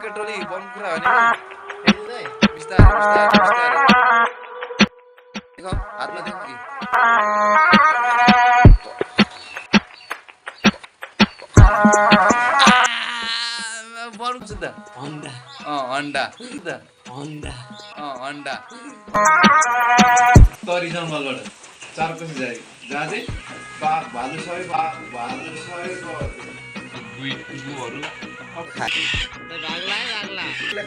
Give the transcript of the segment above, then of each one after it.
अर्कै टोली बम कुरा हो नि बिस्तारै बिस्तारै बिस्तारै देखो हातमा देखो कि बरु छ त अन्डा अन्डा त अन्डा अन्डा तरी जङ्गलबाट चारकोसी जाए जहाँ चाहिँ बाघ भालु सबै गुहरू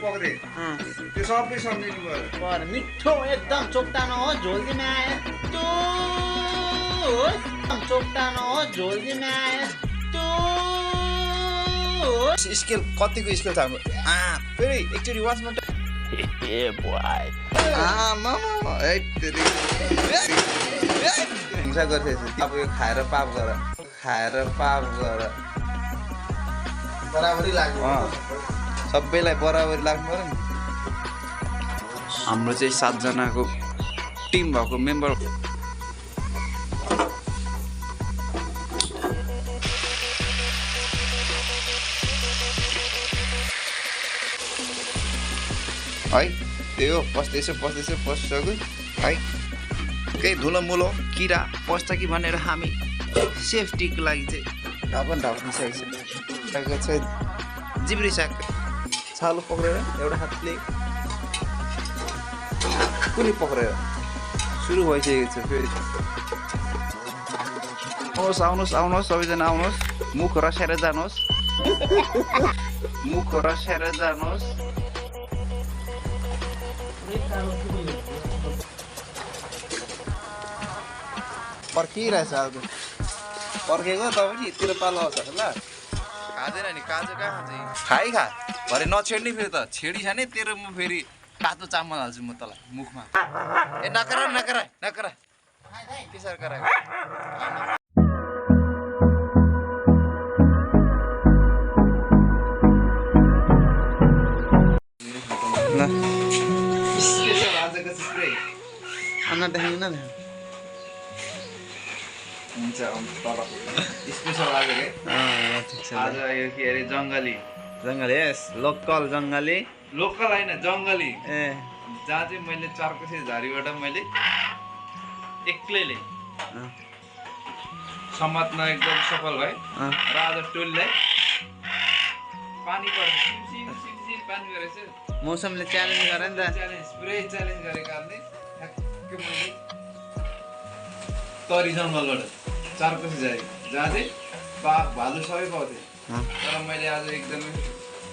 पक्रे त्यो सबै सम्झिनु पर्यो मिठो एकदम चोक्टा नहोस् झोल्दीमा यस्तो चोक्टा नहोस् झोल्दीमा यस्तो स्केल कतिको स्केल छ हाम्रो फेरि एकचोटि वाचमा हिंसा गर्थेछ अब यो खाएर पाप गर बराबरी लाग्यो सबैलाई बराबरी लाग्नु पर्यो नि हाम्रो चाहिँ 7 जनाको टिम भएको मेम्बर है त्यही हो पस्दैछ पसिसक्यो है केही धुलोमुलो किरा पस्छ कि भनेर हामी सेफ्टीको लागि चाहिँ ढाकिसकेको छ जिब्रिसक्यो छालो पक्रेर एउटा हातले कुनै पक्रेर सुरु भइसकेको छ फेरि आउनुहोस् सबैजना आउनुहोस् मुख रसाएर जानुहोस् पर्खिरहेछ अब पर्खेको त पनि यतिर पालो आउँछ ल खाँदैन नि काजु कहाँ खान्छ खा भरे नछेड्ने फेरि त छेडी खाने तेरो म फेरि तातो चामल हाल्छु म तँलाई मुखमा ए नकरा के सर करा हुन्छ तल स्पेसल आज के आज यो के अरे जङ्गली यस लोकल जङ्गली लोकल होइन जङ्गली ए जहाँ चाहिँ मैले चारकोसी झारीबाट मैले एक्लैले समात्न एकदम सफल भए र आज टोलीलाई पानी पर्छ सिम पानी गरेछ मौसमले च्यालेन्ज गरे नि त पुरै च्यालेन्ज गरेको कारणले ठ्याक्कै मैले तरी जङ्गलबाट चारकोसी जाए जहाँ चाहिँ बाघ भालु सबै पाउँथे तर मैले आज एकदमै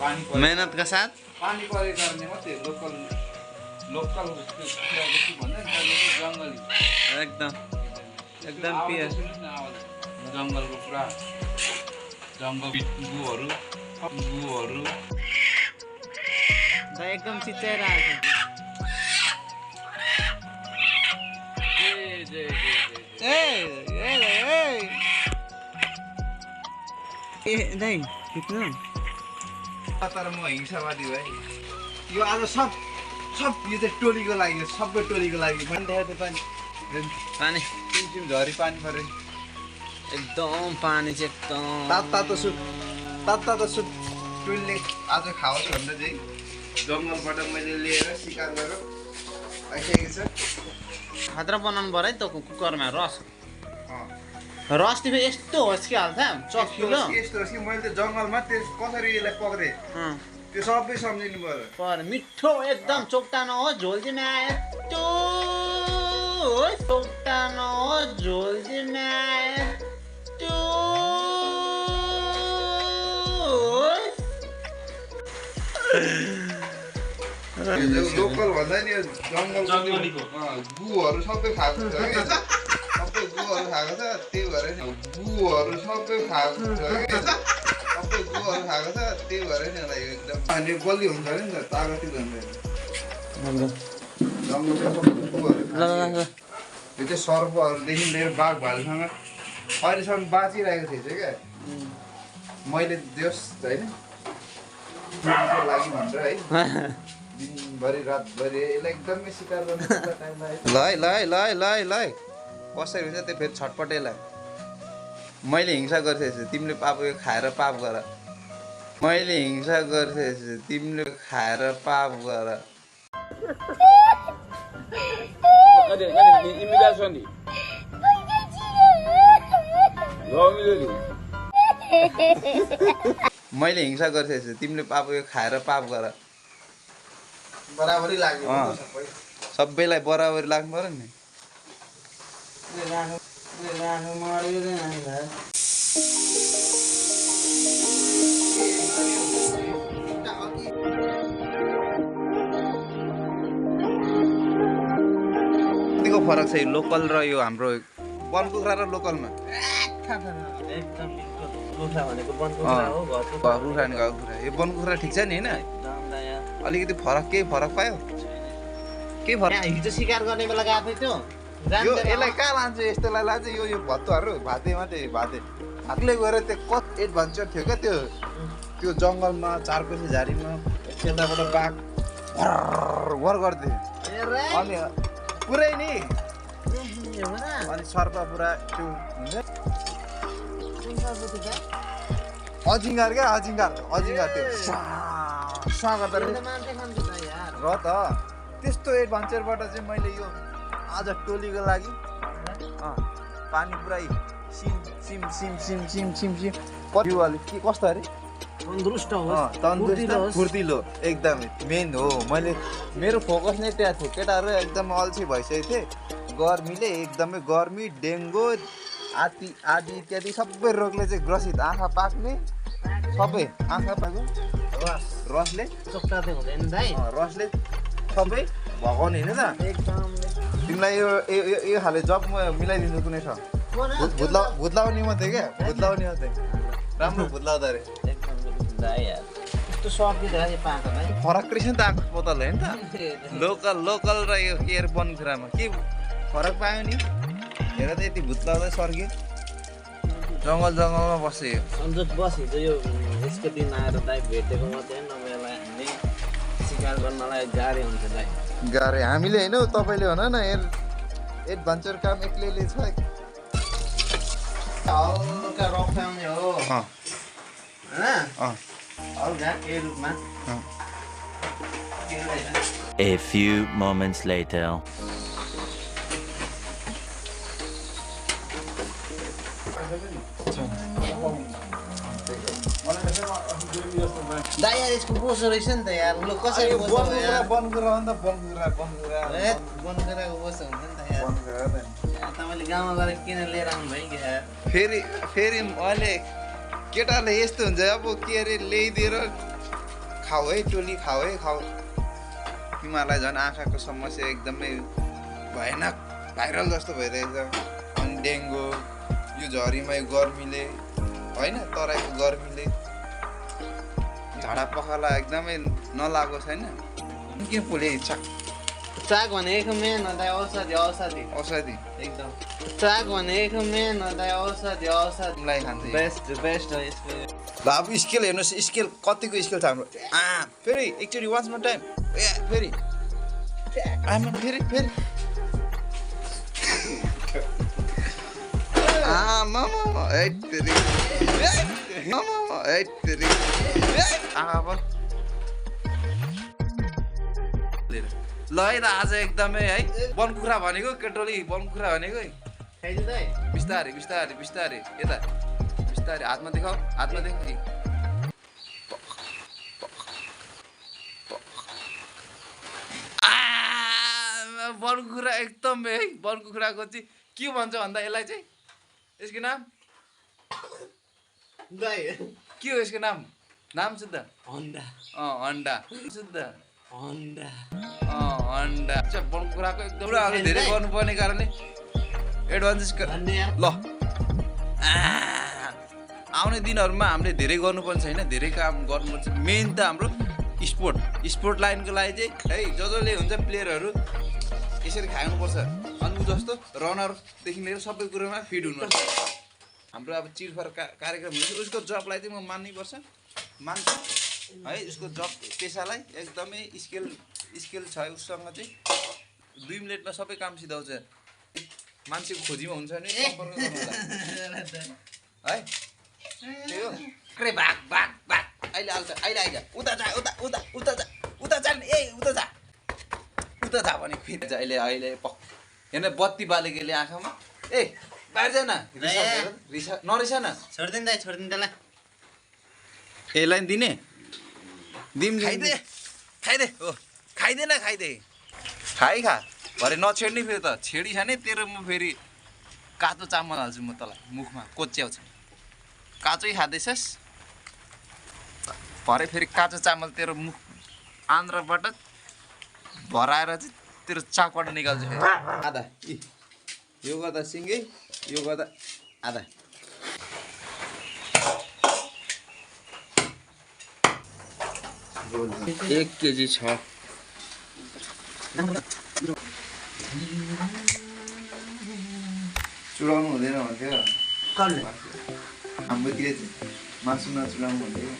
पानी मेहनतका साथ पानी परेको कारणले मात्रै लोकल जङ्गली एकदम पियर जङ्गलको पुरा जङ्गल गुहरू एकदम चिच्याइरहेको तर म हिंसावादी भए यो आज सब यो चाहिँ टोलीको लागि सबै टोलीको लागि पानी सिम झरी पानी पऱ्यो एकदम पानी चाहिँ एकदम तातो सुप टोलीले आज खाओस् भनेर चाहिँ जङ्गलबाट मैले लिएर शिकार गरेर आइसकेको छ खतरा बनाउनु पर्यो है त कुकरमा रस तिमी यस्तो होस्किहाल्छ चस्किलो यस्तो होस् कि मैले त जङ्गलमा त्यो कसरी यसलाई पक्रेँ त्यो सबै सम्झिनु पर्यो मिठो एकदम चोक्टा नहोस् झोल्दीमा यस्तो चोक्टा नहोस् झोल्दीमा यस्तो लोकल भन्दा नि जङ्गलको गुहरू सबै खाएको छ सबै गुहरू खाएको छ त्यही भएर नि गुहरू सबै खाएको छ त्यही भएर नि यसलाई एकदम अनि बलियो हुन्छ नि त तागती हुन्छ जङ्गलको सबै गुहरू यो चाहिँ सर्पहरूदेखि लिएर बाघ भालुसँग अहिलेसम्म बाँचिरहेको थिएछ क्या मैले देओस् होइन लागि भनेर है दिनभरि रातभरि यसलाई एकदमै शिकार गर्नु टाइम ल कसरी हुन्छ त्यो फेरि छटपटेलाई मैले हिंसा गर्थेछु तिमीले पाप यो खाएर पाप गर मैले हिंसा गर्छु तिमीले खाएर पाप गर मैले हिंसा गर्छु तिमीले पाप खाएर पाप गर बराबरी लाग्यो सबै सबैलाई बराबरी लाग्नु पर्यो नि कतिको फरक छ यो लोकल र यो हाम्रो वन कुखुरा र लोकलमा एकदम कुखुरा भनेको वन कुखुरा हो घरको कुखुरा नि घरको कुखुरा यो वन कुखुरा ठिक छ नि होइन अलिकति फरक केही फरक पायो के फरक हिजो शिकार गर्ने बेला गएको थियो यो यसलाई कहाँ लान्छ यस्तोलाई लान्छ यो भत्तुहरू भाते मात्रै भाते हातले गएर त्यो कत एडभेन्चर थियो क्या त्यो जङ्गलमा चारकोसी झारीमा यताबाट बाघ वर गर्थ्यो अनि पुरै नि अनि सर्पा पुरा त्यो हुन्छ अजिङ्गार क्या अजिङ्गार त्यो स्वा गर्दा र त त्यस्तो एडभेन्चरबाट चाहिँ मैले यो आज टोलीको लागि पानी पुरै SIM SIM SIM SIM SIM SIM SIM कति अलिक के कस्तो अरे तन्दुरुस्त फुर्तिलो एकदमै मेन हो मैले मेरो फोकस नै त्यहाँ थियो केटाहरू एकदमै अल्छी भइसकेको थिएँ गर्मीले एकदमै गर्मी डेङ्गु आदि इत्यादि सबै रोगले चाहिँ ग्रसित आँखा पाक्ने सबै आँखा पाक्यो रसले चोक्टा चाहिँ हुँदैन दाइ रसले सबै भगाउने होइन त एकदम तिमीलाई यो खाले जब म मिलाइदिन्छु कुनै छ भुत्लाउने मात्रै क्या भुत्लाउने मात्रै राम्रो भुत्लाउँदा अरे त्यस्तो सकिँदा पाएको भाइ फरक रहेछ नि त आँखा बोतल होइन त लोकल र यो के अरे वन कुखुरामा के फरक पायो नि हेर त यति भुत्लाउँदै सर्क्यो जङ्गलमा बस्यो यो सन्जोग बस हिजो यो यसको दिन आएर दाइ भेटेको मात्रै नभएलाई हामीले शिकार गर्नलाई गाह्रो हुन्छ दाइ गाह्रो हामीले होइन हौ तपाईँले भन न एडभेन्चर काम एक्लैले छ हल्का रफ्याउने हो होइन हल्का के रूपमा A few moments later. दाइ यार यसको बोसो रहेछ नि त यार ल कसरी बोसो हो यार बनकुखुरा बनकुखुराको बोसो हुन्छ नि त यार तपाईँले गाउँमा गएर किन लिएर आउनु भयो कि यार फेरि अहिले केटाले यस्तो हुन्छ अब के अरे ल्याइदिएर खाऊ है टोली खाऊ तिमीहरूलाई झन् आँखाको समस्या एकदमै भयानक भाइरल जस्तो भइरहेछ अनि डेङ्गु यो झरीमा गर्मीले होइन तराईको गर्मीले झाडा पखाला एकदमै नलागोस् होइन के फुले चाक भनेको मेन हो दाइ औषधि एकदम चाक भनेको मेन हो दाइ औषधि तिमीलाई खान्छ बेस्ट हो यसको ल अब स्केल हेर्नुहोस् स्केल कतिको स्केल छ हाम्रो फेरि एकचोटि वाच मोर टाइम फेरि ल है त आज एकदमै है वन कुखुरा भनेको केटोली वन कुखुरा भनेको बिस्तारै यता बिस्तारै हातमा देखाऊ वन कुखुरा एकदमै है वन कुखुराको चाहिँ के भन्छ भन्दा यसलाई चाहिँ यसको नाम के हो यसको नाम शुद्ध अन्डा शुद्ध अन्डा वन कुखुराको एकदम कुराहरू धेरै गर्नुपर्ने कारणले एडभान्स ल आउने दिनहरूमा हामीले धेरै गर्नुपर्ने छैन धेरै काम गर्नुपर्छ मेन त हाम्रो स्पोर्ट लाइनको लागि चाहिँ है जसले हुन्छ प्लेयरहरू यसरी खानुपर्छ अनि जस्तो रनरदेखि लिएर सबै कुरोमा फिट हुनुपर्छ हाम्रो अब चिरफार कार्यक्रम हुन्छ उसको जबलाई चाहिँ म मान्नुपर्छ मान्छु है उसको जब पेसालाई एकदमै स्किल छ उसँग चाहिँ 2 मिनेटमा सबै काम सिधाउँछ मान्छेको खोजीमा हुन्छ भने सम्पर्क गर्नु होला है त्यही हो भाग अहिले आउँछ अहिले उता जा उता जा ए उता जा भने फेरि अहिले हेर्न बत्ती बालेकोले आँखामा ए बाहिर जा न नरिसा न छोडिदिनु दाइ छोडिदिनु त्यसलाई यसलाई दिने खाइदे हो खाइदे खा भरे नछेड्ने फेरि त छेडी खाने तेरो म फेरि काँचो चामल हाल्छु म तँलाई मुखमा कोच्याउँछ काँचै खाँदैछस् भरे फेरि काँचो चामल तेरो मुख आन्द्राबाट भराएर चाहिँ तेरो चाकबाट निकाल्छु फेरि आधा यो गर्दा सिङ्गै यो गर्दा आधा 1 केजी छ चुडाउनु हुँदैन भन्थ्यो कसले हाम्रोतिर चाहिँ मासु नचुडाउनु भन्थ्यो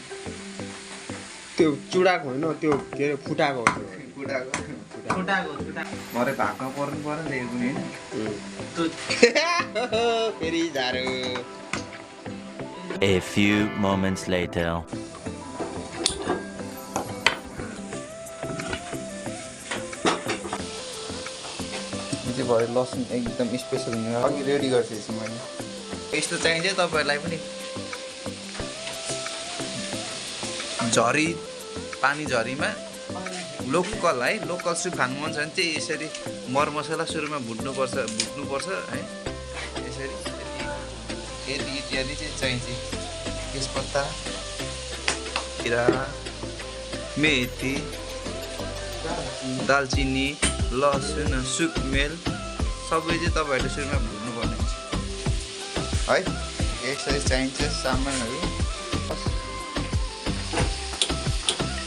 त्यो चुडाको होइन त्यो के अरे फुटाको हो त्यो फुटाको भरे भागमा पर्नु पर्यो नि कुनै होइन फेरि झारो A few moments later. भरे लसुन एकदम स्पेसल अघि रेडी गरिसकेछु मैले यस्तो चाहिन्छ तपाईँहरूलाई पनि झरी पानी झरीमा लोकल है लोकल सुप खानु मन छ भने चाहिँ यसरी मरमसला सुरुमा भुट्नुपर्छ है यसरी यति इत्यादि चाहिँ चाहिन्छ तेजपत्ता जिरा मेथी दालचिनी लसुन सुकमेल सबै चाहिँ तपाईँहरूले सुरुमा भुट्नुपर्ने हुन्छ है यसरी चाहिन्छ सामानहरू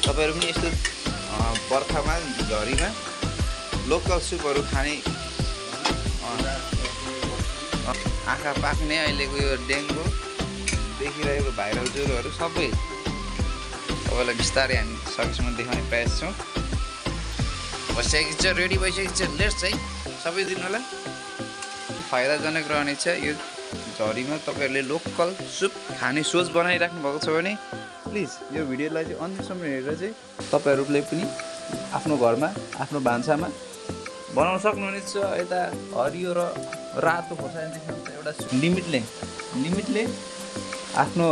तपाईँहरू पनि यस्तो बर्खामा झरीमा लोकल सुपहरू खाने आँखा पाक्ने अहिलेको यो डेङ्गु देखिरहेको भाइरल ज्वरोहरू सबै तपाईँलाई बिस्तारै हामी सकेसम्म देखाउने प्रयास छौँ भइसकेको छ रेडी भइसकेको छ लेट्स है सबै दिनलाई फाइदाजनक रहनेछ यो झरीमा तपाईँहरूले लोकल सुप खाने सोच बनाइराख्नु भएको छ भने प्लिज यो भिडियोलाई चाहिँ अन्तिमसम्म हेरेर चाहिँ तपाईँहरूले पनि आफ्नो घरमा आफ्नो भान्सामा बनाउन सक्नुहुनेछ यता हरियो र रातो खोर्सानी एउटा लिमिटले आफ्नो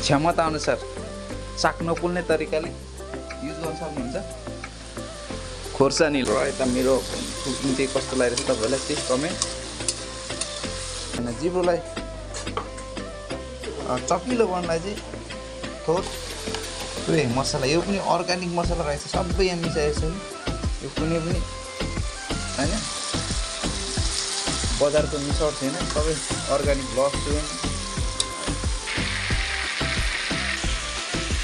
क्षमता अनुसार साग नपोल्ने तरिकाले युज गर्न सक्नुहुन्छ खोर्सानी र यता मेरो कुकिङ चाहिँ कस्तो लागिरहेछ तपाईँहरूलाई त्यही कमेन्ट होइन जिब्रोलाई चकिलो बनाउनलाई चाहिँ थोरै मसला यो पनि अर्ग्यानिक मसला रहेछ सबै यहाँ मिसाएको छ यो कुनै पनि होइन बजारको मिसावट छैन सबै अर्ग्यानिक लसुन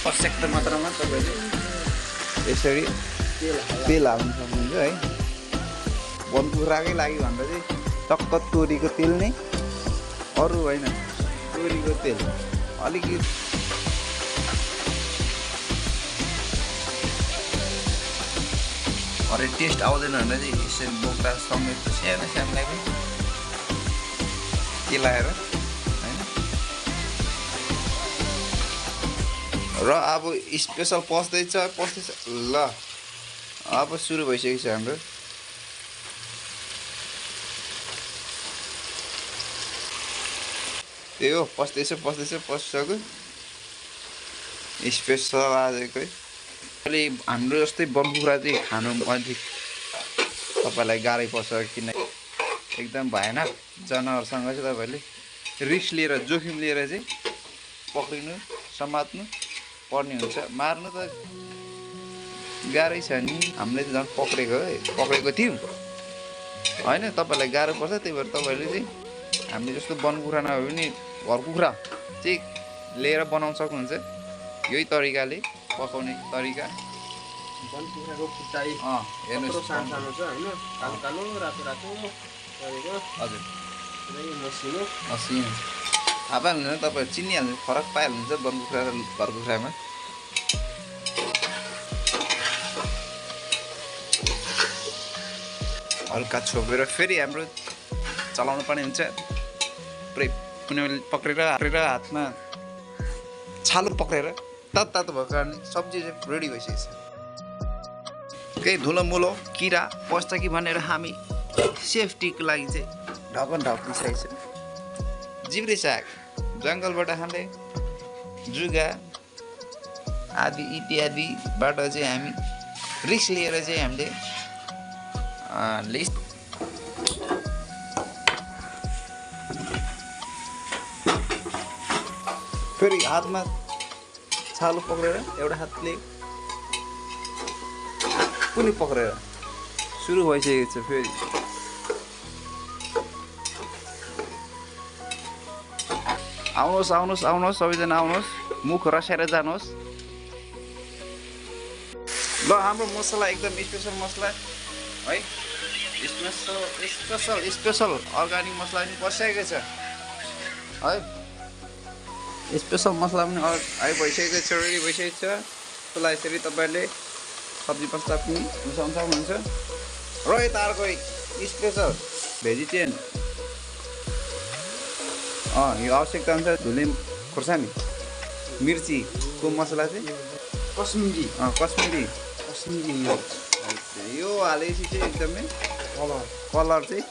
पर्याप्त मात्रामा तपाईँले यसरी तेल हाल्नु सक्नुहुन्छ है बनकुखुराकै लागि भन्दा चाहिँ टक्क तोरीको तेल नै अरू होइन तोरीको तेल अलिकति अरे टेस्ट आउँदैन भनेर चाहिँ यसरी बोक्रा समेत सानोलाई पनि केलाएर होइन र अब स्पेसल पस्दैछ ल अब सुरु भइसकेको छ हाम्रो त्यही हो पसिसक्यो स्पेसल आजकै अहिले हाम्रो जस्तै बनकुखुरा चाहिँ खानु अलिक तपाईँलाई गाह्रै पर्छ किन एकदम भयानक जनावरसँग चाहिँ तपाईँहरूले रिस्क लिएर जोखिम लिएर चाहिँ पक्रिनु समात्नु पर्ने हुन्छ मार्नु त गाह्रै छ नि हामीले त झन् पक्रेको थियौँ होइन तपाईँलाई गाह्रो पर्छ त्यही भएर तपाईँहरूले चाहिँ हामीले जस्तो बनकुखुरा नभए पनि घर कुखुरा चाहिँ लिएर बनाउन सक्नुहुन्छ यही तरिकाले पकाउने तरिका बनकुखुराको फुटाइ हेर्नुहोस् सानो छ होइन कालो कालो रातो गरेको हजुर मसिनो हाल्नु तपाईँ चिनिहाल्नु फरक पाइहाल्नुहुन्छ बनकुखुरा र घर कुखुरामा हल्का छोपेर फेरि हाम्रो चलाउनु पर्ने हुन्छ पुरै कुनै पक्रेर हातमा छालो पक्रेर तातो भएको कारणले सब्जी चाहिँ रेडी भइसकेको छ। केही धुलोमुलो किरा पस्छ कि भनेर हामी सेफ्टीको लागि चाहिँ ढकन ढकिसकेको छ। जिब्री साग जङ्गलबाट खाँदै जुगा आदि इत्यादिबाट चाहिँ हामी रिस्क लिएर चाहिँ हामीले लिस्ट फेरि हातमा छालो पक्रेर एउटा हातले कुनै पक्रेर सुरु भइसकेको छ। फेरि आउनुहोस् सबैजना आउनुहोस्, मुख रसाएर जानुहोस्। ल हाम्रो मसला एकदम स्पेसल मसला है, स्पेसल अर्ग्यानिक मसला पनि बसिसकेको छ है। स्पेसल मसला पनि भइसकेको छ, रेडी भइसकेको छ। त्यसलाई यसरी तपाईँहरूले सब्जी मसला पनि मिसाउन सक्नुहुन्छ। र यता अर्को स्पेसल भेजिटेरियन यो आवश्यकता अनुसार धुले खोर्सानी मिर्चीको मसला चाहिँ कश्मीरी यो हालेपछि चाहिँ एकदमै कलर चाहिँ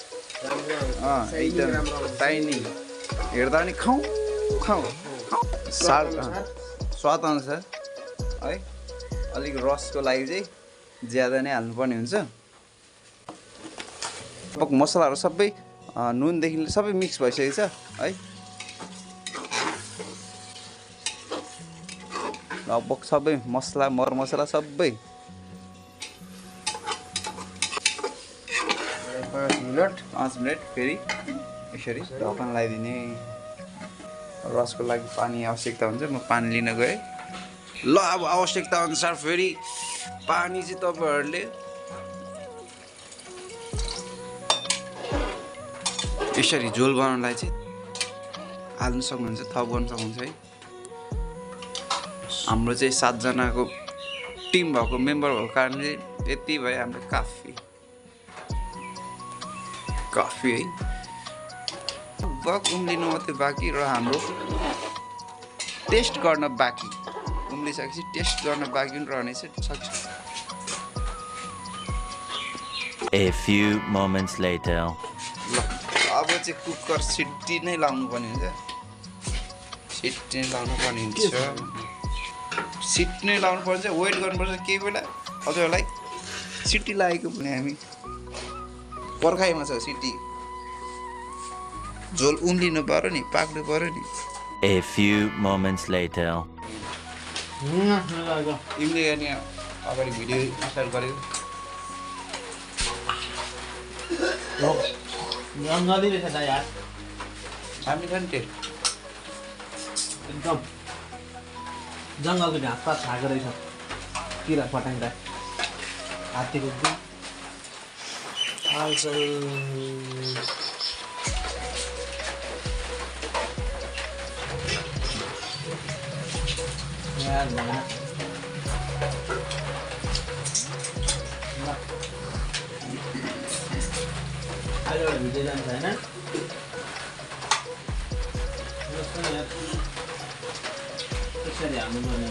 एकदम साइनिङ हेर्दा पनि खाउँ स्वाद अनुसार है। अलिक रसको लागि चाहिँ ज्यादा नै हाल्नुपर्ने हुन्छ। मसलाहरू सबै नुनदेखि सबै मिक्स भइसकेको छ है। लगभग सबै मसला मरमसला सबै 5 मिनट फेरि यसरी ढक्कन लगाइदिने। रसको लागि पानी आवश्यकता हुन्छ, म पानी लिन गएँ। ल अब आवश्यकता अनुसार फेरि पानी चाहिँ तपाईँहरूले यसरी झोल बनाउनलाई चाहिँ हाल्नु सक्नुहुन्छ, थप गर्न सक्नुहुन्छ है। हाम्रो चाहिँ 7 जनाको टिम भएको मेम्बर भएको कारणले यति भयो हाम्रो काफी है। बग उम्लिनु मात्रै बाँकी र हाम्रो टेस्ट गर्न बाँकी। उम्लिसकेपछि टेस्ट गर्न बाँकी पनि रहनेछ। सक्छ। A few moments later. ल अब चाहिँ कुकर सिटी नै लाउनु पर्ने हुन्छ। सिटी नै लाउनु पर्ने हुन्छ। सिटी नै लाउनु पर्छ, वेट गर्नुपर्छ केही बेला। हजुरहरूलाई सिटी लागेको भने हामी पर्खाइमा छ सिटी। झोल उम्लिनु पर्यो नि, पाक्नु पर्यो नि। A few moments later. तिमीले यहाँ अगाडि भिडियो स्टार्ट गरेको जङ्गली रहेछ त यार, हामी खाने टेस्ट एकदम जङ्गलको घाँस पात खाएको रहेछ। किरा फटाङ्ग्रा हात्तीको यार अहिले एउटा भिडियो जान्छ होइन, त्यसरी हाल्नु पर्ने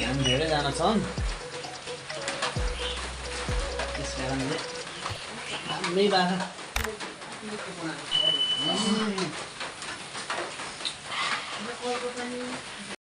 हामी धेरैजना छन्, त्यस कारणले हाम्रै बाख्रा